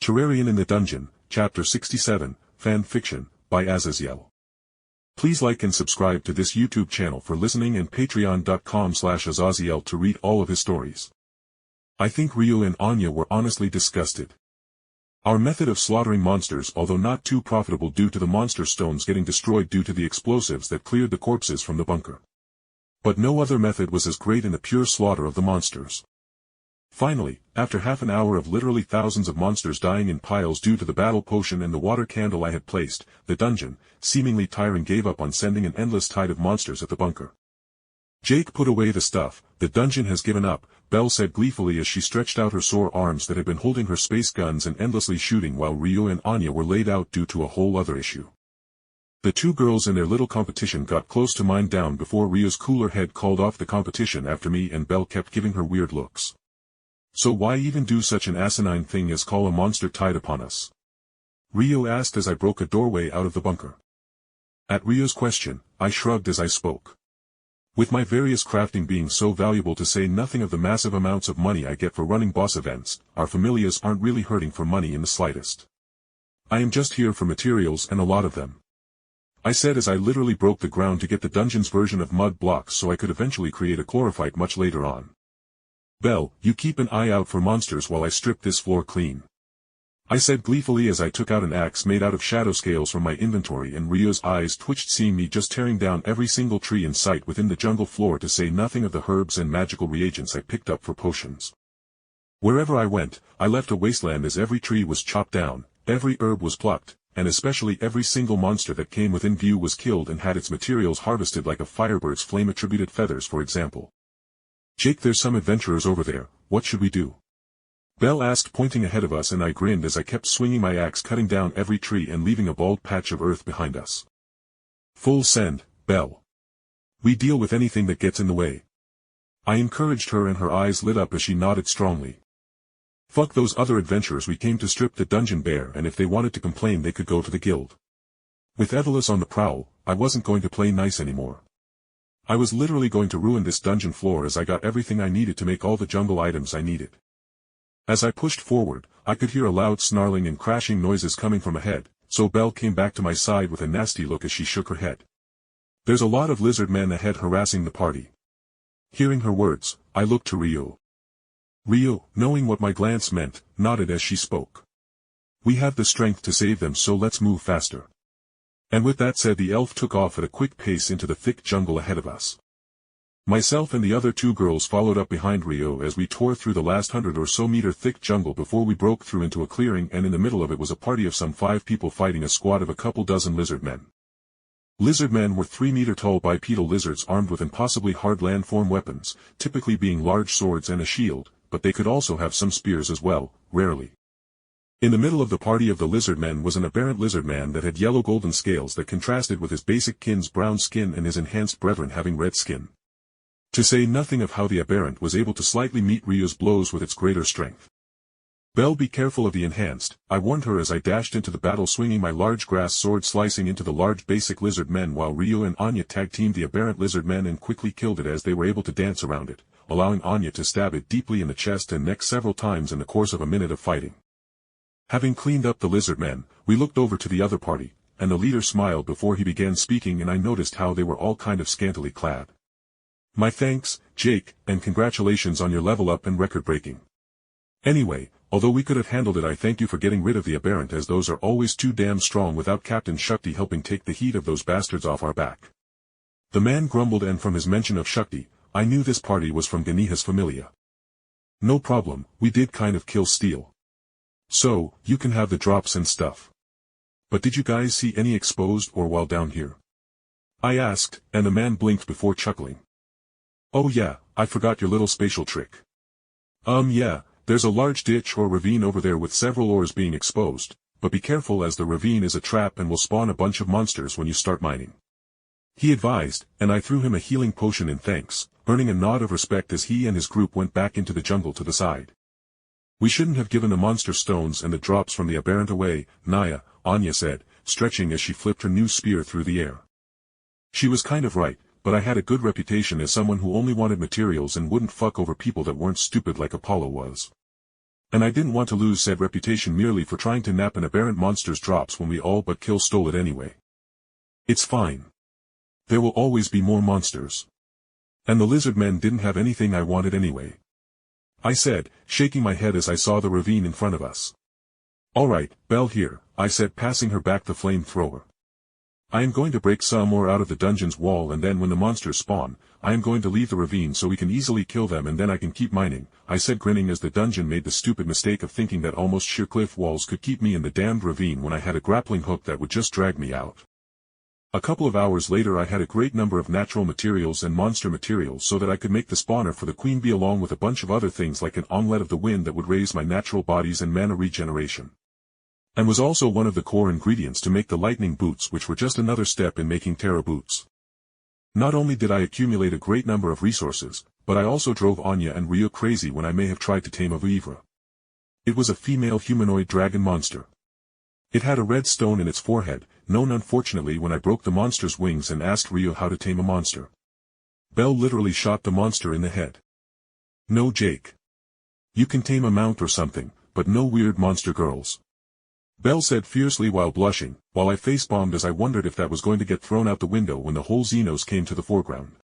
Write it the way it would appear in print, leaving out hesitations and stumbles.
Terrarian in the Dungeon, Chapter 67, Fan Fiction, by Azazyel. Please like and subscribe to this YouTube channel for listening and patreon.com/Azazyel to read all of his stories. I think Ryuu and Anya were honestly disgusted. Our method of slaughtering monsters, although not too profitable due to the monster stones getting destroyed due to the explosives that cleared the corpses from the bunker. But no other method was as great in the pure slaughter of the monsters. Finally, after half an hour of literally thousands of monsters dying in piles due to the battle potion and the water candle I had placed, the dungeon, seemingly tiring, gave up on sending an endless tide of monsters at the bunker. "Jake, put away the stuff, the dungeon has given up," Belle said gleefully as she stretched out her sore arms that had been holding her space guns and endlessly shooting while Ryuu and Anya were laid out due to a whole other issue. The two girls in their little competition got close to mine down before Ryuu's cooler head called off the competition after me, and Belle kept giving her weird looks. "So why even do such an asinine thing as call a monster tide upon us?" Ryuu asked as I broke a doorway out of the bunker. At Ryuu's question, I shrugged as I spoke. With my various crafting being so valuable, to say nothing of the massive amounts of money I get for running boss events, our familiars aren't really hurting for money in the slightest. "I am just here for materials, and a lot of them," I said as I literally broke the ground to get the dungeon's version of mud blocks so I could eventually create a chlorophyte much later on. "Belle, you keep an eye out for monsters while I strip this floor clean," I said gleefully as I took out an axe made out of shadow scales from my inventory, and Ryuu's eyes twitched seeing me just tearing down every single tree in sight within the jungle floor, to say nothing of the herbs and magical reagents I picked up for potions. Wherever I went, I left a wasteland as every tree was chopped down, every herb was plucked, and especially every single monster that came within view was killed and had its materials harvested, like a firebird's flame-attributed feathers for example. "Jake, there's some adventurers over there, what should we do?" Belle asked, pointing ahead of us, and I grinned as I kept swinging my axe, cutting down every tree and leaving a bald patch of earth behind us. "Full send, Belle. We deal with anything that gets in the way," I encouraged her, and her eyes lit up as she nodded strongly. "Fuck those other adventurers, we came to strip the dungeon bare, and if they wanted to complain they could go to the guild." With Evelus on the prowl, I wasn't going to play nice anymore. I was literally going to ruin this dungeon floor as I got everything I needed to make all the jungle items I needed. As I pushed forward, I could hear a loud snarling and crashing noises coming from ahead, so Belle came back to my side with a nasty look as she shook her head. "There's a lot of lizard men ahead harassing the party." Hearing her words, I looked to Ryuu. Ryuu, knowing what my glance meant, nodded as she spoke. "We have the strength to save them, so let's move faster." And with that said, the elf took off at a quick pace into the thick jungle ahead of us. Myself and the other two girls followed up behind Ryuu as we tore through the last 100 or so meter thick jungle before we broke through into a clearing, and in the middle of it was a party of some 5 people fighting a squad of a couple dozen lizard men. Lizard men were 3-meter tall bipedal lizards armed with impossibly hard landform weapons, typically being large swords and a shield, but they could also have some spears as well, rarely. In the middle of the party of the lizard men was an aberrant lizard man that had yellow golden scales that contrasted with his basic kin's brown skin and his enhanced brethren having red skin. To say nothing of how the aberrant was able to slightly meet Ryuu's blows with its greater strength. "Belle, be careful of the enhanced," I warned her as I dashed into the battle, swinging my large grass sword slicing into the large basic lizard men, while Ryuu and Anya tag-teamed the aberrant lizard men and quickly killed it as they were able to dance around it, allowing Anya to stab it deeply in the chest and neck several times in the course of a minute of fighting. Having cleaned up the lizard men, we looked over to the other party, and the leader smiled before he began speaking, and I noticed how they were all kind of scantily clad. "My thanks, Jake, and congratulations on your level up and record breaking. Anyway, although we could have handled it, I thank you for getting rid of the aberrant, as those are always too damn strong without Captain Shakti helping take the heat of those bastards off our back." The man grumbled, and from his mention of Shakti, I knew this party was from Ganeha's Familia. "No problem, we did kind of kill Steel. So, you can have the drops and stuff. But did you guys see any exposed or while down here?" I asked, and the man blinked before chuckling. "Oh yeah, I forgot your little spatial trick. Yeah, there's a large ditch or ravine over there with several ores being exposed, but be careful as the ravine is a trap and will spawn a bunch of monsters when you start mining," he advised, and I threw him a healing potion in thanks, earning a nod of respect as he and his group went back into the jungle to the side. "We shouldn't have given the monster stones and the drops from the aberrant away, Naya," Anya said, stretching as she flipped her new spear through the air. She was kind of right, but I had a good reputation as someone who only wanted materials and wouldn't fuck over people that weren't stupid like Apollo was. And I didn't want to lose said reputation merely for trying to nap an aberrant monster's drops when we all but stole it anyway. It's fine. There will always be more monsters. And the lizard men didn't have anything I wanted anyway. I said, shaking my head as I saw the ravine in front of us. Alright, Belle here, I said, passing her back the flamethrower. I am going to break some more out of the dungeon's wall, and then when the monsters spawn, I am going to leave the ravine so we can easily kill them, and then I can keep mining, I said, grinning as the dungeon made the stupid mistake of thinking that almost sheer cliff walls could keep me in the damned ravine when I had a grappling hook that would just drag me out. A couple of hours later I had a great number of natural materials and monster materials so that I could make the spawner for the queen bee along with a bunch of other things like an omelette of the wind that would raise my natural bodies and mana regeneration. And was also one of the core ingredients to make the lightning boots, which were just another step in making Terra boots. Not only did I accumulate a great number of resources, but I also drove Anya and Ryuu crazy when I may have tried to tame a Vivra. It was a female humanoid dragon monster. It had a red stone in its forehead, known unfortunately when I broke the monster's wings and asked Ryuu how to tame a monster. Belle literally shot the monster in the head. No, Jake. You can tame a mount or something, but no weird monster girls. Belle said fiercely while blushing, while I face-bombed as I wondered if that was going to get thrown out the window when the whole Xenos came to the foreground.